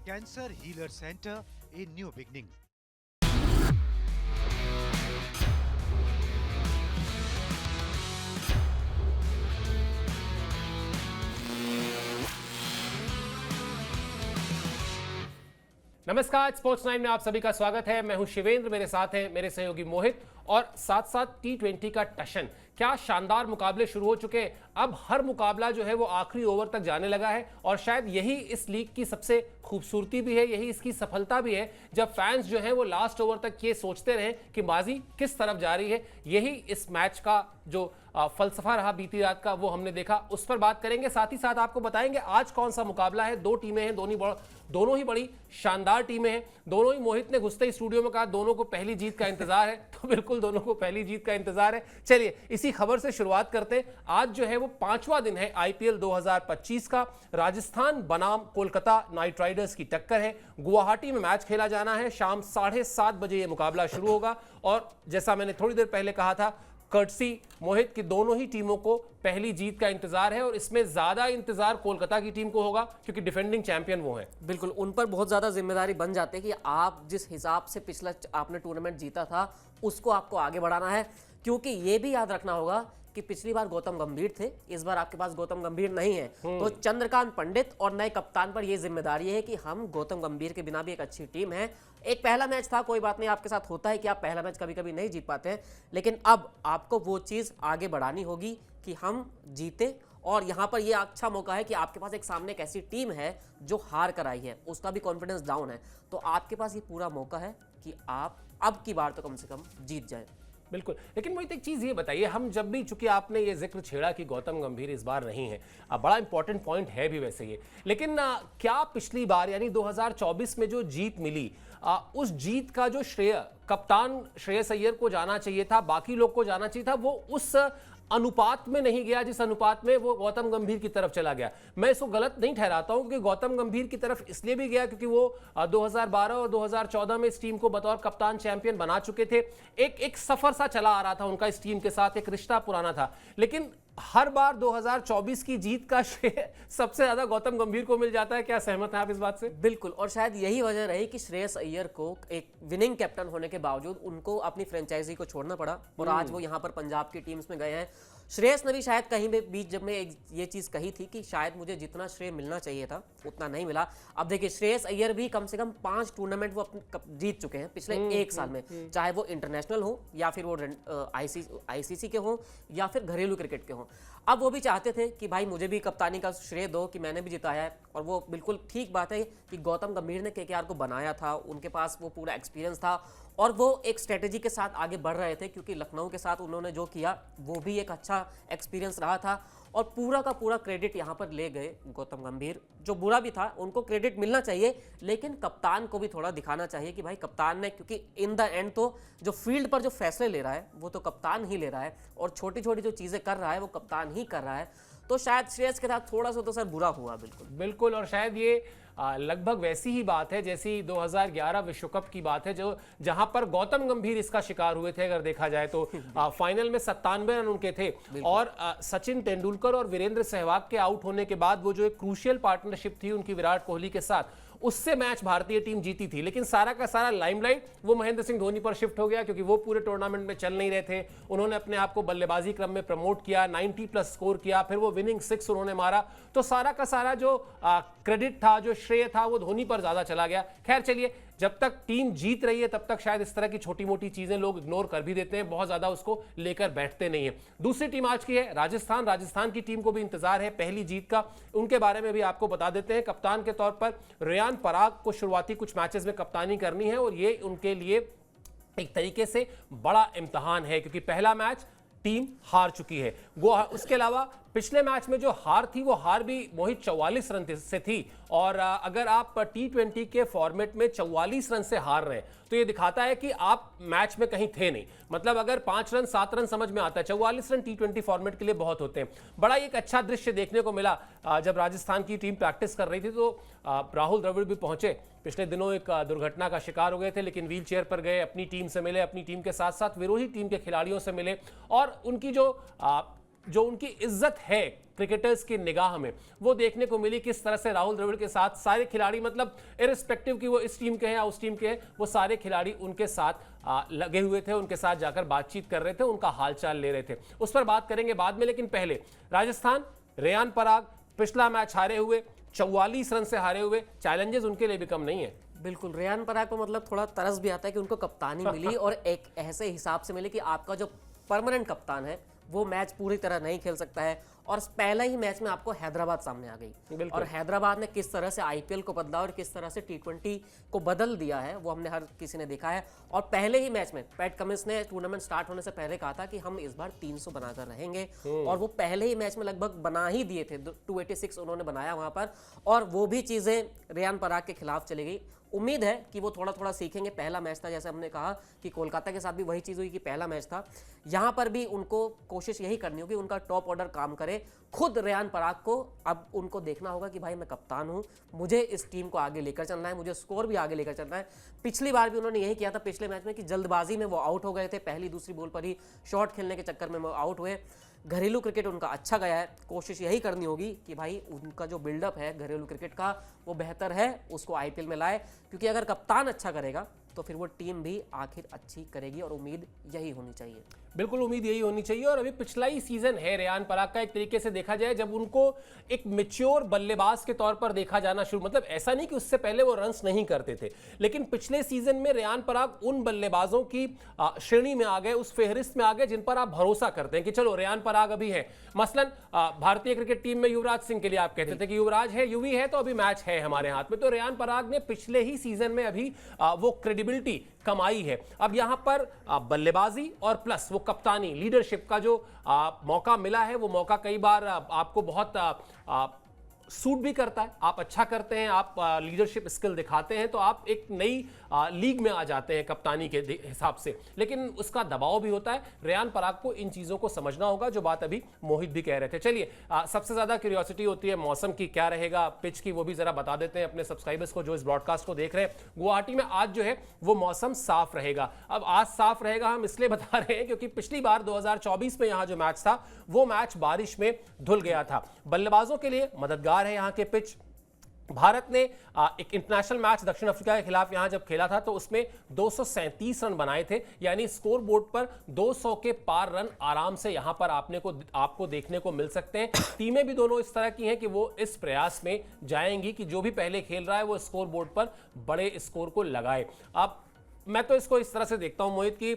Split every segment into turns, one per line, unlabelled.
Cancer Healer Center, a new beginning.
नमस्कार, sports 9 में आप सभी का स्वागत है। मैं हूं शिवेंद्र, मेरे साथ हैं मेरे सहयोगी मोहित और साथ साथ T20 का टशन। क्या शानदार मुकाबले शुरू हो चुके हैं। अब हर मुकाबला जो है वो आखिरी ओवर तक जाने लगा है और शायद यही इस लीग की सबसे खूबसूरती भी है, यही इसकी सफलता भी है। जब फैंस जो हैं वो लास्ट ओवर तक ये सोचते रहे कि बाजी किस तरफ जा रही है, यही इस मैच का जो फलसफा रहा बीती रात का, वो हमने देखा। उस पर बात करेंगे, साथ ही साथ आपको बताएंगे आज कौन सा मुकाबला है। दो टीमें हैं, दोनों ही बड़ी शानदार टीमें हैं। दोनों ही, मोहित ने घुसते ही स्टूडियो में कहा दोनों को पहली जीत का इंतजार है, तो बिल्कुल दोनों को पहली जीत का इंतजार है। चलिए इसी खबर से शुरुआत करते हैं। आज जो है वो 5वां दिन है आईपीएल 2025 का। राजस्थान बनाम कोलकाता नाइट राइडर्स की टक्कर है। गुवाहाटी में मैच खेला जाना है। शाम 7:30 बजे ये मुकाबला शुरू होगा और जैसा मैंने थोड़ी देर पहले कहा था, कर्टसी मोहित की दोनों ही टीमों को पहली जीत का इंतजार है और इसमें ज्यादा इंतजार कोलकाता की टीम को होगा क्योंकि डिफेंडिंग चैंपियन वो है।
बिल्कुल, उन पर बहुत ज्यादा जिम्मेदारी बन जाती है कि आप जिस हिसाब से पिछला आपने टूर्नामेंट जीता था उसको आपको आगे बढ़ाना है, क्योंकि ये भी याद रखना होगा कि पिछली बार गौतम गंभीर थे, इस बार आपके पास गौतम गंभीर नहीं है। तो चंद्रकांत पंडित और नए कप्तान पर यह जिम्मेदारी है कि हम गौतम गंभीर के बिना भी एक अच्छी टीम है। एक पहला मैच था, कोई बात नहीं, आपके साथ होता है कि आप पहला मैच कभी कभी नहीं जीत पाते हैं, लेकिन अब आपको वो चीज आगे बढ़ानी होगी कि हम जीते। और यहाँ पर ये अच्छा मौका है कि आपके पास एक सामने एक ऐसी टीम है जो हार कर आई है, उसका भी कॉन्फिडेंस डाउन है, तो आपके पास ये पूरा मौका है कि आप अब की बार तो कम से कम जीत जाए।
बिल्कुल, लेकिन मुझे एक चीज़ ये बताइए, हम जब भी, चूंकि आपने ये जिक्र छेड़ा कि गौतम गंभीर इस बार नहीं है, बड़ा इंपॉर्टेंट पॉइंट है भी वैसे ये, लेकिन क्या पिछली बार यानी 2024 में जो जीत मिली, उस जीत का जो श्रेय कप्तान श्रेयस अय्यर को जाना चाहिए था, बाकी लोग को जाना चाहिए था, वो उस अनुपात में नहीं गया जिस अनुपात में वो गौतम गंभीर की तरफ चला गया। मैं इसको गलत नहीं ठहराता हूं क्योंकि गौतम गंभीर की तरफ इसलिए भी गया क्योंकि वो 2012 और 2014 में इस टीम को बतौर कप्तान चैंपियन बना चुके थे। एक सफर सा चला आ रहा था उनका इस टीम के साथ, एक रिश्ता पुराना था। लेकिन हर बार 2024 की जीत का श्रेय सबसे ज्यादा गौतम गंभीर को मिल जाता है। क्या सहमत हैं आप इस बात से?
बिल्कुल, और शायद यही वजह रही कि श्रेयस अय्यर को एक विनिंग कैप्टन होने के बावजूद उनको अपनी फ्रेंचाइजी को छोड़ना पड़ा और आज वो यहाँ पर पंजाब की टीम्स में गए हैं। श्रेयस ने भी शायद कहीं भी बीच जब में ये चीज कही थी कि शायद मुझे जितना श्रेय मिलना चाहिए था उतना नहीं मिला। अब देखिए, श्रेयस अय्यर भी कम से कम 5 टूर्नामेंट वो जीत चुके हैं पिछले एक साल में, चाहे वो इंटरनेशनल हो या फिर वो आईसीसी के हो या फिर घरेलू क्रिकेट के हो। अब वो भी चाहते थे कि भाई मुझे भी कप्तानी का श्रेय दो कि मैंने भी जिताया है, और वो बिल्कुल ठीक बात है कि गौतम गंभीर ने केकेआर को बनाया था, उनके पास वो पूरा एक्सपीरियंस था और वो एक स्ट्रेटेजी के साथ आगे बढ़ रहे थे, क्योंकि लखनऊ के साथ उन्होंने जो किया वो भी एक अच्छा एक्सपीरियंस रहा था और पूरा का पूरा क्रेडिट यहाँ पर ले गए गौतम गंभीर। जो बुरा भी था, उनको क्रेडिट मिलना चाहिए, लेकिन कप्तान को भी थोड़ा दिखाना चाहिए कि भाई कप्तान ने, क्योंकि इन द एंड तो जो फील्ड पर जो फैसले ले रहा है वो तो कप्तान ही ले रहा है और छोटी छोटी जो चीज़ें कर रहा है वो कप्तान ही कर रहा है। तो शायद श्रेयस के साथ थोड़ा सा तो सर बुरा हुआ। बिल्कुल
बिल्कुल, और शायद ये लगभग वैसी ही बात है जैसी 2011 विश्व कप की बात है, जो जहां पर गौतम गंभीर इसका शिकार हुए थे। अगर देखा जाए तो फाइनल में 97 रन उनके थे और सचिन तेंदुलकर और वीरेंद्र सहवाग के आउट होने के बाद वो जो एक क्रूशियल पार्टनरशिप थी उनकी विराट कोहली के साथ, उससे मैच भारतीय टीम जीती थी। लेकिन सारा का सारा लाइमलाइट वो महेंद्र सिंह धोनी पर शिफ्ट हो गया क्योंकि वो पूरे टूर्नामेंट में चल नहीं रहे थे। उन्होंने अपने आप को बल्लेबाजी क्रम में प्रमोट किया, 90+ स्कोर किया, फिर वो विनिंग 6 उन्होंने मारा। तो सारा का सारा जो क्रेडिट था, जो श्रेय था, वो धोनी पर ज्यादा चला गया। खैर चलिए, जब तक टीम जीत रही है तब तक शायद इस तरह की छोटी मोटी चीजें लोग इग्नोर कर भी देते हैं, बहुत ज्यादा उसको लेकर बैठते नहीं है। दूसरी टीम आज की है राजस्थान की टीम को भी इंतजार है पहली जीत का। उनके बारे में भी आपको बता देते हैं। कप्तान के तौर पर रेयान पराग को शुरुआती कुछ मैचेस में कप्तानी करनी है और ये उनके लिए एक तरीके से बड़ा इम्तिहान है क्योंकि पहला मैच टीम हार चुकी है। उसके अलावा पिछले मैच में जो हार थी वो हार भी मोहित 44 रन से थी और अगर आप T20 के फॉर्मेट में 44 रन से हार रहे हैं तो ये दिखाता है कि आप मैच में कहीं थे नहीं। मतलब अगर 5 रन 7 रन समझ में आता है, 44 रन T20 फॉर्मेट के लिए बहुत होते हैं। बड़ा एक अच्छा दृश्य देखने को मिला जब राजस्थान की टीम प्रैक्टिस कर रही थी तो राहुल द्रविड़ भी पहुंचे। पिछले दिनों एक दुर्घटना का शिकार हो गए थे लेकिन व्हील चेयर पर गए, अपनी टीम से मिले, अपनी टीम के साथ साथ विरोधी टीम के खिलाड़ियों से मिले और उनकी जो उनकी इज्जत है क्रिकेटर्स की निगाह में वो देखने को मिली। किस तरह से राहुल द्रविड़ के साथ सारे खिलाड़ी, मतलब इररिस्पेक्टिव कि वो इस टीम के हैं या उस टीम के हैं, वो सारे खिलाड़ी उनके साथ लगे हुए थे, उनके साथ जाकर बातचीत कर रहे थे, उनका हालचाल ले रहे थे। उस पर बात करेंगे बाद में, लेकिन पहले राजस्थान, रेयान पराग पिछला मैच हारे हुए, 44 रन से हारे हुए, चैलेंजेस उनके लिए भी कम नहीं है।
बिल्कुल, रेयान पराग को मतलब थोड़ा तरस भी आता है कि उनको कप्तानी मिली और एक ऐसे हिसाब से मिली कि आपका जो परमानेंट कप्तान है वो मैच पूरी तरह नहीं खेल सकता है, और पहले ही मैच में आपको हैदराबाद सामने आ गई। और हैदराबाद ने किस तरह से आईपीएल को बदला और किस तरह से टी20 को बदल दिया है वो हमने हर किसी ने देखा है। और पहले ही मैच में पैट कमिंस ने टूर्नामेंट स्टार्ट होने से पहले कहा था कि हम इस बार 300 बनाकर रहेंगे, और वो पहले ही मैच में लगभग बना ही दिए थे। 286 उन्होंने बनाया वहां पर, और वो भी चीजें रेयान पराग के खिलाफ चली गई। उम्मीद है कि वो थोड़ा थोड़ा सीखेंगे। पहला मैच था, जैसे हमने कहा कि कोलकाता के साथ भी वही चीज़ हुई कि पहला मैच था, यहाँ पर भी उनको कोशिश यही करनी होगी उनका टॉप ऑर्डर काम करे। खुद रेयान पराग को अब उनको देखना होगा कि भाई मैं कप्तान हूँ, मुझे इस टीम को आगे लेकर चलना है, मुझे स्कोर भी आगे लेकर चलना है। पिछली बार भी उन्होंने यही किया था पिछले मैच में कि जल्दबाजी में वो आउट हो गए थे, पहली दूसरी बॉल पर ही शॉट खेलने के चक्कर में वो आउट हुए। घरेलू क्रिकेट उनका अच्छा गया है, कोशिश यही करनी होगी कि भाई उनका जो बिल्डअप है घरेलू क्रिकेट का वो बेहतर है, उसको आईपीएल में लाए, क्योंकि अगर कप्तान अच्छा करेगा तो फिर वो टीम भी आखिर अच्छी करेगी, और उम्मीद यही होनी चाहिए।
बिल्कुल उम्मीद यही होनी चाहिए। और अभी पिछला ही सीजन है रेयान पराग का, एक तरीके से देखा जाए जब उनको एक मैच्योर बल्लेबाज के तौर पर देखा जाना शुरू, मतलब ऐसा नहीं कि उससे पहले वो रन्स नहीं करते थे, लेकिन पिछले सीजन में रेयान पराग उन बल्लेबाजों की श्रेणी में आ गए, उस फेहरिस्त में आ गए जिन पर आप भरोसा करते हैं कि चलो रेयान पराग अभी है। मसलन भारतीय क्रिकेट टीम में युवराज सिंह के लिए आप कहते थे कि युवराज है, युवी है, तो अभी मैच है हमारे हाथ में। तो रेयान पराग ने पिछले ही सीजन में अभी वो क्रेडिबिलिटी कमाई है। अब यहां पर बल्लेबाजी और प्लस वो कप्तानी, लीडरशिप का जो मौका मिला है, वो मौका कई बार आपको बहुत सूट भी करता है। आप अच्छा करते हैं, आप लीडरशिप स्किल दिखाते हैं, तो आप एक नई लीग में आ जाते हैं कप्तानी के हिसाब से, लेकिन उसका दबाव भी होता है। रेयान पराग को इन चीज़ों को समझना होगा, जो बात अभी मोहित भी कह रहे थे। चलिए, सबसे ज़्यादा क्यूरियोसिटी होती है मौसम की, क्या रहेगा पिच की, वो भी ज़रा बता देते हैं अपने सब्सक्राइबर्स को जो इस ब्रॉडकास्ट को देख रहे हैं। गुवाहाटी में आज जो है वो मौसम साफ रहेगा। अब आज साफ रहेगा हम इसलिए बता रहे हैं क्योंकि पिछली बार 2024 में यहाँ जो मैच था वो मैच बारिश में धुल गया था। बल्लेबाजों के लिए मददगार है यहाँ के पिच। भारत ने एक इंटरनेशनल मैच दक्षिण अफ्रीका के खिलाफ यहां जब खेला था तो उसमें 237 रन बनाए थे, यानी स्कोर बोर्ड पर 200 के पार रन आराम से यहां पर आपको देखने को मिल सकते हैं। टीमें भी दोनों इस तरह की हैं कि वो इस प्रयास में जाएंगी कि जो भी पहले खेल रहा है वो स्कोर बोर्ड पर बड़े स्कोर को लगाए। अब मैं तो इसको इस तरह से देखता हूं मोहित कि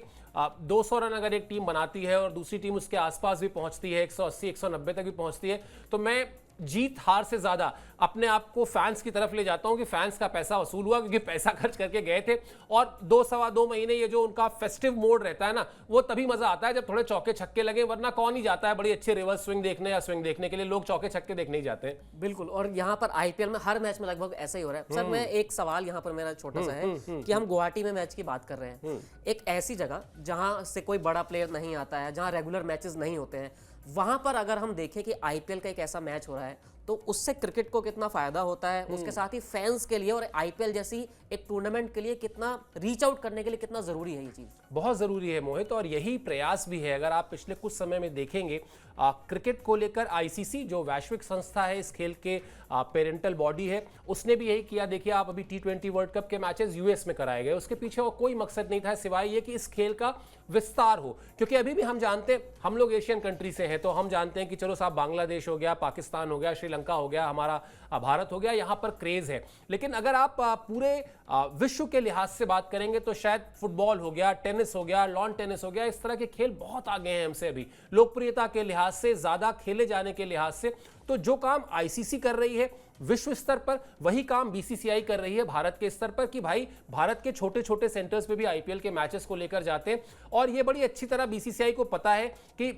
200 रन अगर एक टीम बनाती है और दूसरी टीम उसके आसपास भी पहुंचती है, 180 190 तक भी पहुंचती है, तो मैं जीत हार से ज्यादा अपने आप को फैंस की तरफ ले जाता हूं कि फैंस का पैसा वसूल हुआ, क्योंकि पैसा खर्च करके गए थे। और 2-2.5 महीने ये जो उनका फेस्टिव मोड रहता है ना, वो तभी मजा आता है जब थोड़े चौके छक्के लगे, वरना कौन ही जाता है बड़ी अच्छी रिवर्स स्विंग देखने या स्विंग देखने के लिए, लोग चौके छक्के देखने ही जाते हैं।
बिल्कुल, और यहाँ पर आईपीएल में हर मैच में लगभग ऐसा ही हो रहा है। सर, मैं एक सवाल यहाँ पर मेरा छोटा सा है कि हम गुवाहाटी में मैच की बात कर रहे हैं, एक ऐसी जगह जहां से कोई बड़ा प्लेयर नहीं आता है, जहां रेगुलर मैचेस नहीं होते हैं, वहां पर अगर हम देखें कि आईपीएल का एक ऐसा मैच हो रहा है तो उससे क्रिकेट को कितना फायदा होता है, उसके साथ ही फैंस के लिए और आईपीएल जैसी एक टूर्नामेंट के लिए कितना रीच आउट करने के लिए कितना जरूरी है ये चीज।
बहुत जरूरी है मोहित, और यही प्रयास भी है। अगर आप पिछले कुछ समय में देखेंगे क्रिकेट को लेकर आईसीसी जो वैश्विक संस्था है, इस खेल के पेरेंटल बॉडी है, उसने भी यही किया। देखिए आप अभी T20 वर्ल्ड कप के मैचेस यूएस में कराए गए, उसके पीछे और कोई मकसद नहीं था सिवाय ये कि इस खेल का विस्तार हो। क्योंकि अभी भी हम जानते हैं, हम लोग एशियन कंट्री से हैं, तो हम जानते हैं कि चलो साहब बांग्लादेश हो गया, पाकिस्तान हो गया, श्रीलंका हो गया, हमारा भारत हो गया, यहाँ पर क्रेज है। लेकिन अगर आप पूरे विश्व के लिहाज से बात करेंगे तो शायद फुटबॉल हो गया, टेनिस हो गया, लॉन टेनिस हो गया, इस तरह के खेल बहुत आगे हैं हमसे अभी, लोकप्रियता के लिहाज से, ज्यादा खेले जाने के लिहाज से। तो जो काम आईसीसी कर रही है विश्व स्तर पर, वही काम बीसीसीआई कर रही है भारत के स्तर पर, कि भाई भारत के छोटे छोटे सेंटर्स पे भी आईपीएल के मैचेस को लेकर जाते हैं। और ये बड़ी अच्छी तरह बीसीसीआई को पता है कि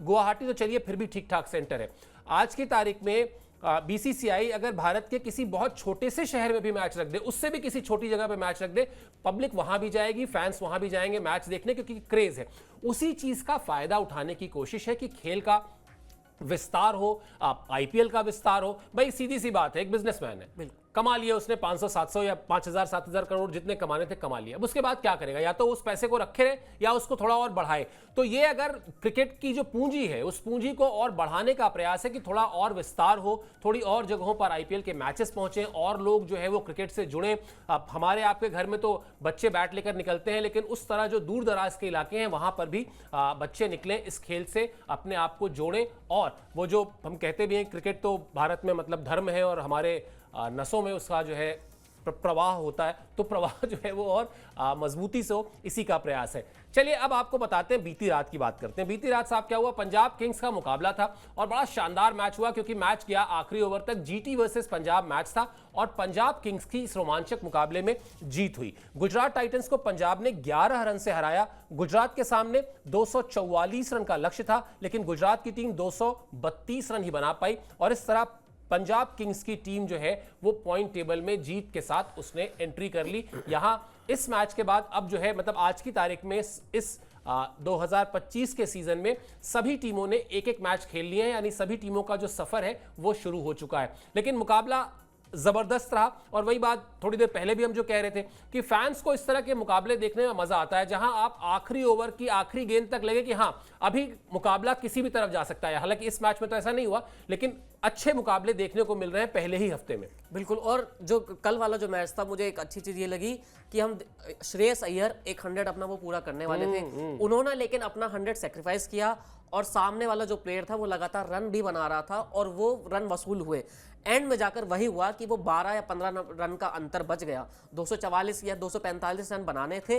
गुवाहाटी तो चलिए फिर भी ठीक ठाक सेंटर है, आज की तारीख में बीसीसीआई अगर भारत के किसी बहुत छोटे से शहर में भी मैच रख दे, उससे भी किसी छोटी जगह पे मैच रख दे, पब्लिक वहां भी जाएगी, फैंस वहां भी जाएंगे मैच देखने, क्योंकि क्रेज है। उसी चीज का फायदा उठाने की कोशिश है कि खेल का विस्तार हो, आईपीएल का विस्तार हो। भाई सीधी सी बात है, एक बिजनेसमैन है, कमा लिया उसने 500 700 या 5000 7000 करोड़ जितने कमाने थे कमा लिया। अब उसके बाद क्या करेगा, या तो उस पैसे को रखे रहे या उसको थोड़ा और बढ़ाए। तो ये अगर क्रिकेट की जो पूंजी है उस पूंजी को और बढ़ाने का प्रयास है कि थोड़ा और विस्तार हो, थोड़ी और जगहों पर आईपीएल के मैचेस पहुंचे और लोग जो है वो क्रिकेट से जुड़े। अब हमारे आपके घर में तो बच्चे बैट लेकर निकलते हैं, लेकिन उस तरह जो दूर दराज के इलाके हैं वहां पर भी बच्चे निकले, इस खेल से अपने आप को जोड़ें। और वो जो हम कहते भी हैं क्रिकेट तो भारत में मतलब धर्म है और हमारे नसों में उसका जो है प्रवाह होता है, तो प्रवाह जो है वो और मजबूती से हो, इसी का प्रयास है। चलिए अब आपको बताते हैं बीती रात की बात करते हैं। बीती रात साहब क्या हुआ, पंजाब किंग्स का मुकाबला था और बड़ा शानदार मैच हुआ क्योंकि मैच गया आखिरी ओवर तक। जीटी वर्सेस पंजाब मैच था और पंजाब किंग्स की इस रोमांचक मुकाबले में जीत हुई। गुजरात टाइटंस को पंजाब ने 11 रन से हराया। गुजरात के सामने 244 रन का लक्ष्य था, लेकिन गुजरात की टीम 232 रन ही बना पाई और इस तरह पंजाब किंग्स की टीम जो है वो पॉइंट टेबल में जीत के साथ उसने एंट्री कर ली। यहां इस मैच के बाद अब जो है मतलब आज की तारीख में इस 2025 के सीजन में सभी टीमों ने एक एक मैच खेल लिए हैं, यानी सभी टीमों का जो सफर है वो शुरू हो चुका है। लेकिन मुकाबला जबरदस्त रहा और वही बात थोड़ी देर पहले भी हम जो कह रहे थे कि फैंस को इस तरह के मुकाबले देखने में मजा आता है जहां आप आखिरी ओवर की आखिरी गेंद तक लगे कि हां अभी मुकाबला किसी भी तरफ जा सकता है। हालांकि इस मैच में तो ऐसा नहीं हुआ, लेकिन अच्छे मुकाबले देखने को मिल रहे हैं पहले ही हफ्ते में।
बिल्कुल। और जो कल वाला जो मैच था, मुझे एक अच्छी चीज ये लगी कि हम श्रेयस अय्यर एक 100 अपना वो पूरा करने वाले थे, उन्होंने लेकिन अपना 100 सेक्रीफाइस किया और सामने वाला जो प्लेयर था वो लगातार रन भी बना रहा था और वो रन वसूल हुए। एंड में जाकर वही हुआ कि वो 12 या 15 रन का अंतर बच गया। 244 या 245 रन बनाने थे,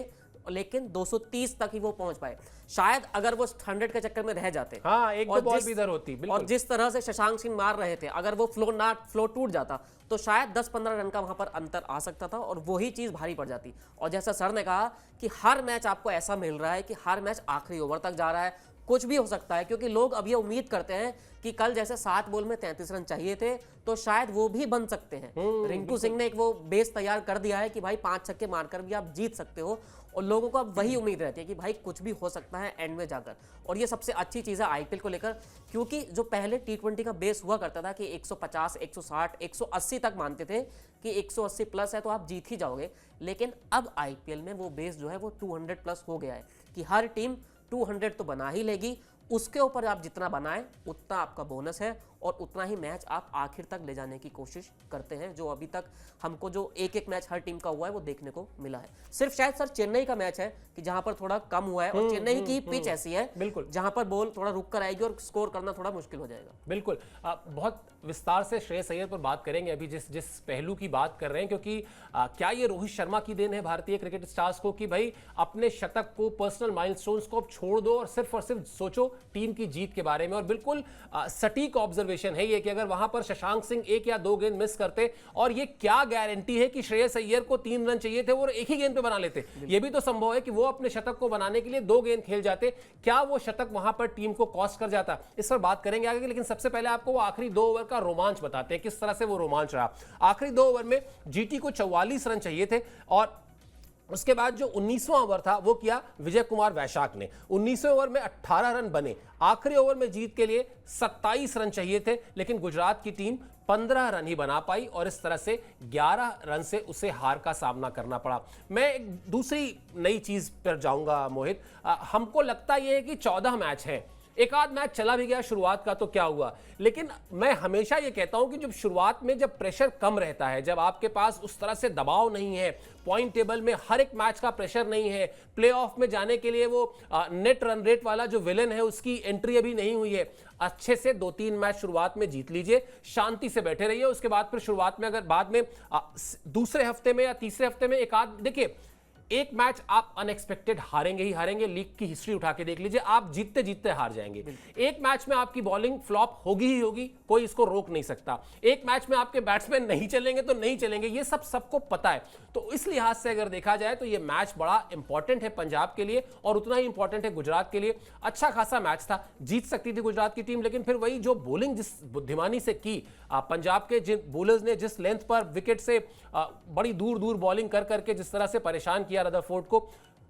लेकिन 230 तक ही वो पहुंच पाए। शायद अगर वो 100 के चक्कर में रह जाते,
हाँ, एक दो बॉल भी इधर होती,
और जिस तरह से शशांक सिंह मार रहे थे, अगर वो फ्लो टूट जाता तो शायद 10-15 रन का वहां पर अंतर आ सकता था और वही चीज भारी पड़ जाती। और जैसा सर ने कहा कि हर मैच आपको ऐसा मिल रहा है कि हर मैच आखिरी ओवर तक जा रहा है, कुछ भी हो सकता है, क्योंकि लोग अब ये उम्मीद करते हैं कि कल जैसे 7 बॉल में 33 रन चाहिए थे तो शायद वो भी बन सकते हैं। रिंकू सिंह ने एक वो बेस तैयार कर दिया है कि भाई 5 छक्के मारकर भी आप जीत सकते हो और लोगों को अब वही उम्मीद रहती है कि भाई कुछ भी हो सकता है एंड में जाकर। और ये सबसे अच्छी चीज़ है आईपीएल को लेकर, क्योंकि जो पहले T20 का बेस हुआ करता था कि 150, 160, 180 तक मानते थे कि 180 प्लस है तो आप जीत ही जाओगे, लेकिन अब आईपीएल में वो बेस जो है वो 200 प्लस हो गया है कि हर टीम 200 तो बना ही लेगी। उसके ऊपर आप जितना बनाएं उतना आपका बोनस है और उतना ही मैच आप आखिर तक ले जाने की कोशिश करते हैं, जो अभी तक हमको जो एक एक मैच हर टीम का हुआ है वो देखने को मिला है। सिर्फ शायद सर चेन्नई का मैच है कि जहां पर थोड़ा कम हुआ है और चेन्नई की पिच ऐसी है
बिल्कुल
जहां पर बॉल थोड़ा रुक कर आएगी और स्कोर करना थोड़ा मुश्किल हो जाएगा।
बिल्कुल। बहुत विस्तार से श्रेयस अय्यर पर बात करेंगे अभी जिस पहलू की बात कर रहे हैं, क्योंकि क्या ये रोहित शर्मा की देन है भारतीय क्रिकेट स्टार्स को कि भाई अपने शतक को, पर्सनल माइलस्टोन्स को अब छोड़ दो और सिर्फ सोचो टीम की जीत के बारे में। और बिल्कुल सटीक ऑब्जर्वेशन है ये कि अगर वहां पर शशांक सिंह 1 या 2 गेंद मिस करते, और ये क्या गारंटी है कि श्रेयस अय्यर को 3 रन चाहिए थे वो एक ही गेंद पे बना लेते। ये भी तो संभव है कि वो अपने शतक को बनाने के लिए 2 गेंद खेल जाते, क्या वो शतक वहां पर टीम को कॉस्ट कर जाता, इस पर बात करेंगे आगे। लेकिन सबसे पहले आपको वो आखिरी 2 ओवर का रोमांच बताते हैं, किस तरह से वो रोमांच रहा। आखिरी 2 ओवर में जीटी को 44 रन चाहिए थे और उसके बाद जो 19वां ओवर था वो किया विजय कुमार वैशाख ने। 19वें ओवर में 18 रन बने। आखिरी ओवर में जीत के लिए 27 रन चाहिए थे, लेकिन गुजरात की टीम 15 रन ही बना पाई और इस तरह से 11 रन से उसे हार का सामना करना पड़ा। मैं एक दूसरी नई चीज पर जाऊंगा मोहित। हमको लगता यह है कि 14 मैच हैं, एक आध मैच चला भी गया शुरुआत का तो क्या हुआ, लेकिन मैं हमेशा ये कहता हूं कि जब शुरुआत में जब प्रेशर कम रहता है, जब आपके पास उस तरह से दबाव नहीं है, पॉइंट टेबल में हर एक मैच का प्रेशर नहीं है, प्लेऑफ में जाने के लिए वो नेट रन रेट वाला जो विलेन है उसकी एंट्री अभी नहीं हुई है, अच्छे से 2-3 मैच शुरुआत में जीत लीजिए, शांति से बैठे रहिए। उसके बाद फिर शुरुआत में अगर बाद में दूसरे हफ्ते में या तीसरे हफ्ते में एक आध, देखिए एक मैच आप अनएक्सपेक्टेड हारेंगे ही हारेंगे। लीग की हिस्ट्री उठा के देख लीजिए, आप जीतते जीतते हार जाएंगे। एक मैच में आपकी बॉलिंग फ्लॉप होगी ही होगी, कोई इसको रोक नहीं सकता। एक मैच में आपके बैट्समैन नहीं चलेंगे तो नहीं चलेंगे, ये सबको पता है। तो इस लिहाज से अगर देखा जाए तो ये मैच बड़ा इंपॉर्टेंट है पंजाब के लिए और उतना ही इंपॉर्टेंट है गुजरात के लिए। अच्छा खासा मैच था, जीत सकती थी गुजरात की टीम, लेकिन फिर वही जो बॉलिंग जिस बुद्धिमानी से की पंजाब के जिन बॉलर्स ने, जिस लेंथ पर विकेट से बड़ी दूर दूर बॉलिंग कर करके जिस तरह से परेशान किया रदरफोर्ड को,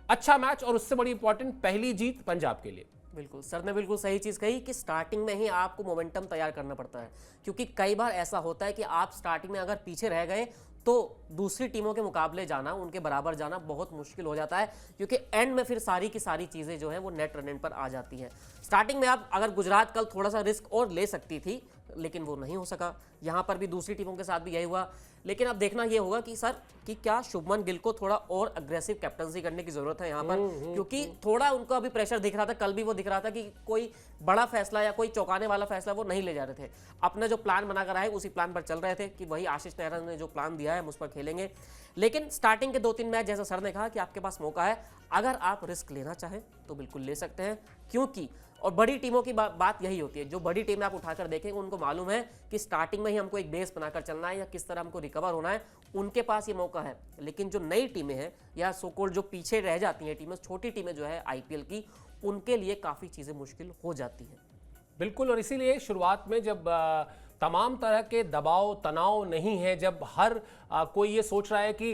अच्छा मैच और उससे बड़ी इंपॉर्टेंट पहली जीत पंजाब के लिए।
बिल्कुल, सर ने बिल्कुल सही चीज़ कही कि स्टार्टिंग में ही आपको मोमेंटम तैयार करना पड़ता है, क्योंकि कई बार ऐसा होता है कि आप स्टार्टिंग में अगर पीछे रह गए तो दूसरी टीमों के मुकाबले जाना, उनके बराबर जाना बहुत मुश्किल हो जाता है, क्योंकि एंड में फिर सारी की सारी चीज़ें जो हैं वो नेट रन इन पर आ जाती हैं। स्टार्टिंग में आप अगर गुजरात कल थोड़ा सा रिस्क और ले सकती थी, लेकिन वो नहीं हो सका। यहाँ पर भी दूसरी टीमों के साथ भी यही हुआ। लेकिन अब देखना ये होगा कि सर कि क्या शुभमन गिल को थोड़ा और अग्रेसिव कैप्टनसी करने की जरूरत है यहाँ पर, क्योंकि थोड़ा उनको अभी प्रेशर दिख रहा था, कल भी वो दिख रहा था कि कोई बड़ा फैसला या कोई चौंकाने वाला फैसला वो नहीं ले जा रहे थे। अपना जो प्लान बनाकर आए उसी प्लान पर चल रहे थे कि वही आशीष नेहरा ने जो प्लान दिया है हम उस पर खेलेंगे। लेकिन स्टार्टिंग के 2-3 मैच जैसा सर ने कहा कि आपके पास मौका है, अगर आप रिस्क लेना चाहें तो बिल्कुल ले सकते हैं, क्योंकि और बड़ी टीमों की बात यही होती है, जो बड़ी टीमें आप उठाकर देखेंगे उनको मालूम है कि स्टार्टिंग में ही हमको एक बेस बनाकर चलना है या किस तरह हमको रिकवर होना है, उनके पास ये मौका है। लेकिन जो नई टीमें हैं या सो कॉल्ड जो पीछे रह जाती हैं टीमें, छोटी टीमें जो है आईपीएल की, उनके लिए काफ़ी चीज़ें मुश्किल हो जाती हैं।
बिल्कुल, और इसीलिए शुरुआत में जब तमाम तरह के दबाव तनाव नहीं है, जब हर कोई ये सोच रहा है कि